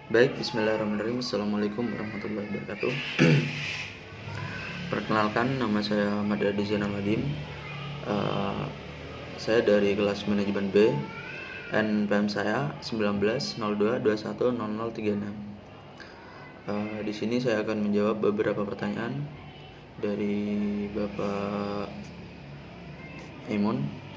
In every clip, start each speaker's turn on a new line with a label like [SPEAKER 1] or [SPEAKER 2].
[SPEAKER 1] Baik, bismillahirrahmanirrahim. Assalamualaikum warahmatullahi wabarakatuh. Perkenalkan, nama saya Ahmad Adi Zainal-Abidin. Eh, saya dari kelas manajemen B. NPM saya 1902210036. Di sini saya akan menjawab beberapa pertanyaan dari Bapak Imun.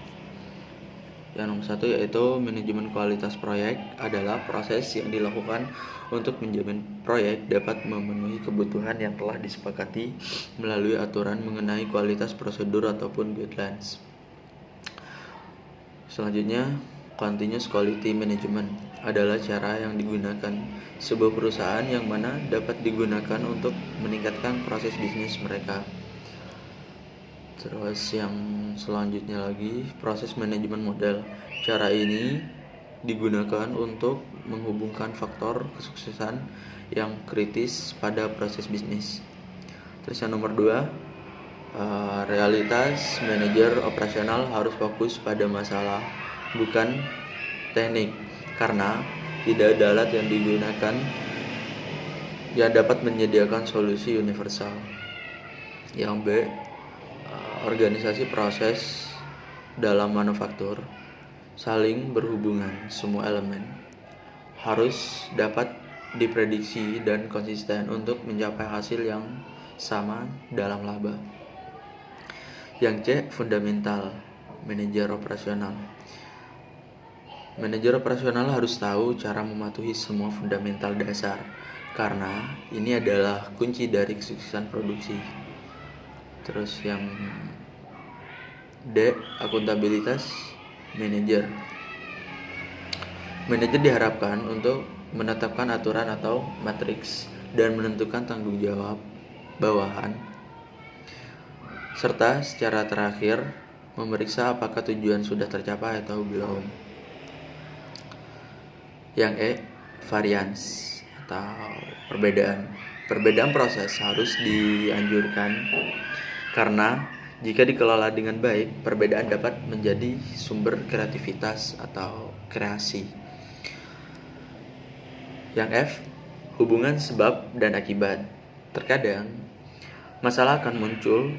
[SPEAKER 1] Yang nomor 1 yaitu manajemen kualitas proyek adalah proses yang dilakukan untuk menjamin proyek dapat memenuhi kebutuhan yang telah disepakati melalui aturan mengenai kualitas prosedur ataupun guidelines. Selanjutnya, continuous quality management adalah cara yang digunakan sebuah perusahaan yang mana dapat digunakan untuk meningkatkan proses bisnis mereka. Terus yang selanjutnya lagi, proses manajemen model. Cara ini digunakan untuk menghubungkan faktor kesuksesan yang kritis pada proses bisnis. Terus yang nomor 2, realitas manajer operasional harus fokus pada masalah, bukan teknik, karena tidak ada alat yang digunakan yang dapat menyediakan solusi universal. Yang B, organisasi proses dalam manufaktur saling berhubungan. Semua elemen harus dapat diprediksi dan konsisten untuk mencapai hasil yang sama dalam laba. Yang C, fundamental manajer operasional. Manajer operasional harus tahu cara mematuhi semua fundamental dasar, karena ini adalah kunci dari kesuksesan produksi. Terus yang D, akuntabilitas manajer. Manajer diharapkan untuk menetapkan aturan atau matriks dan menentukan tanggung jawab bawahan, serta secara terakhir memeriksa apakah tujuan sudah tercapai atau belum. Yang E, variance atau perbedaan proses harus dianjurkan, karena jika dikelola dengan baik, perbedaan dapat menjadi sumber kreativitas atau kreasi. Yang F, hubungan sebab dan akibat. Terkadang masalah akan muncul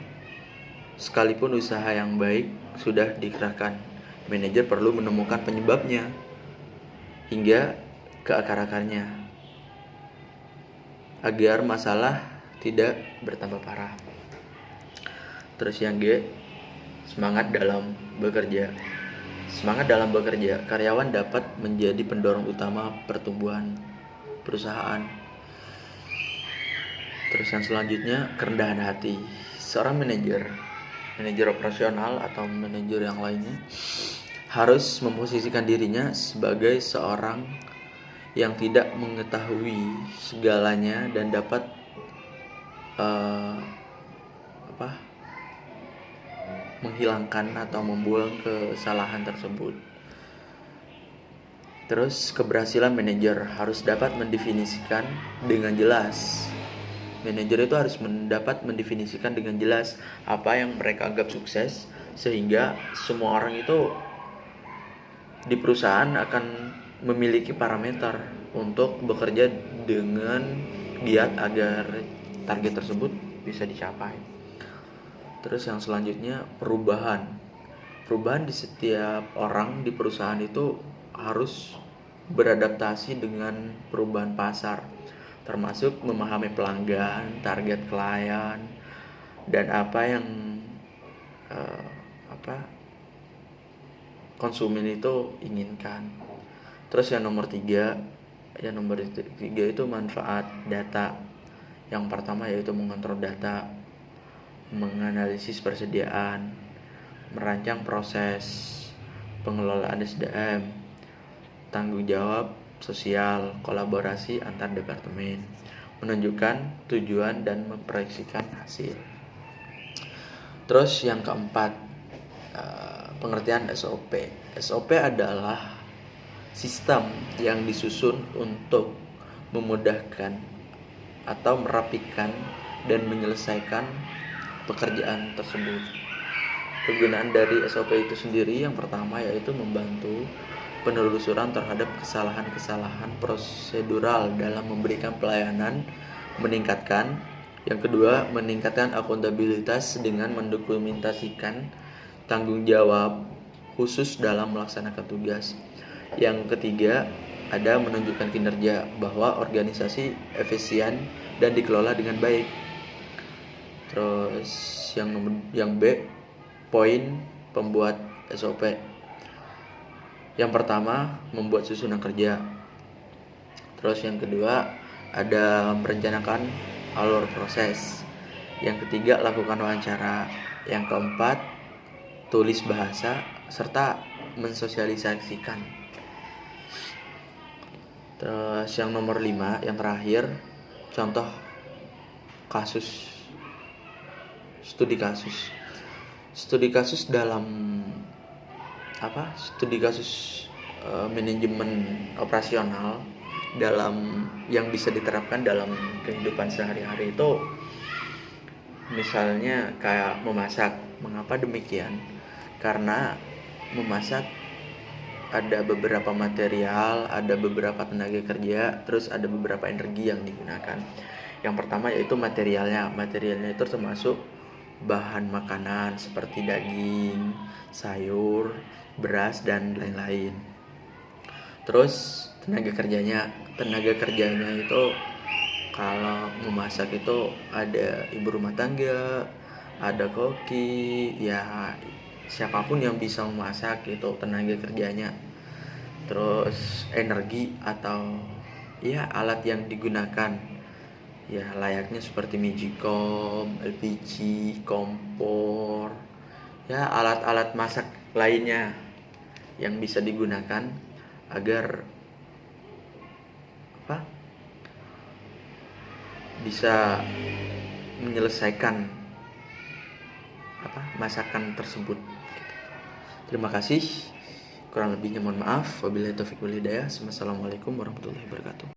[SPEAKER 1] sekalipun usaha yang baik sudah dikerahkan. Manajer perlu menemukan penyebabnya hingga ke akar-akarnya agar masalah tidak bertambah parah. Terus yang G, semangat dalam bekerja. Semangat dalam bekerja, karyawan dapat menjadi pendorong utama pertumbuhan perusahaan. Terus yang selanjutnya, kerendahan hati. Seorang manajer operasional atau manajer yang lainnya harus memposisikan dirinya sebagai seorang yang tidak mengetahui segalanya dan dapat menghilangkan atau membuang kesalahan tersebut. Terus keberhasilan manajer harus dapat mendefinisikan dengan jelas. Manajer itu harus dapat mendefinisikan dengan jelas apa yang mereka anggap sukses, sehingga semua orang itu di perusahaan akan memiliki parameter untuk bekerja dengan giat agar target tersebut bisa dicapai. Terus yang selanjutnya, perubahan di setiap orang di perusahaan itu harus beradaptasi dengan perubahan pasar, termasuk memahami pelanggan, target klien, dan apa yang konsumen itu inginkan. Terus yang nomor tiga itu manfaat data. Yang pertama yaitu mengontrol data, menganalisis persediaan, merancang proses, pengelolaan SDM, tanggung jawab sosial, kolaborasi antar departemen, menunjukkan tujuan dan memproyeksikan hasil. Terus yang keempat, pengertian SOP. SOP adalah sistem yang disusun untuk memudahkan atau merapikan dan menyelesaikan pekerjaan tersebut. Kegunaan dari SOP itu sendiri yang pertama yaitu membantu penelusuran terhadap kesalahan-kesalahan prosedural dalam memberikan pelayanan, meningkatkan. Yang kedua, meningkatkan akuntabilitas dengan mendokumentasikan tanggung jawab khusus dalam melaksanakan tugas. Yang ketiga, ada menunjukkan kinerja bahwa organisasi efisien dan dikelola dengan baik. Terus yang B, poin pembuat SOP. Yang pertama, membuat susunan kerja. Terus yang kedua, ada merencanakan alur proses. Yang ketiga, lakukan wawancara. Yang keempat, tulis bahasa serta mensosialisasikan. Terus yang nomor 5, yang terakhir, contoh kasus, studi kasus. Studi kasus dalam studi kasus manajemen operasional dalam yang bisa diterapkan dalam kehidupan sehari-hari itu, misalnya kayak memasak. Mengapa demikian? Karena memasak ada beberapa material, ada beberapa tenaga kerja, terus ada beberapa energi yang digunakan. Yang pertama yaitu materialnya. Materialnya itu termasuk bahan makanan seperti daging, sayur, beras, dan lain-lain. Terus tenaga kerjanya itu kalau memasak itu ada ibu rumah tangga, ada koki, ya siapapun yang bisa memasak itu tenaga kerjanya. Terus energi atau ya alat yang digunakan, ya layaknya seperti Magicom, LPG, kompor, ya alat-alat masak lainnya yang bisa digunakan agar bisa menyelesaikan masakan tersebut. Terima kasih. Kurang lebihnya mohon maaf. Wabillahi taufiq wal hidayah. Wassalamualaikum warahmatullahi wabarakatuh.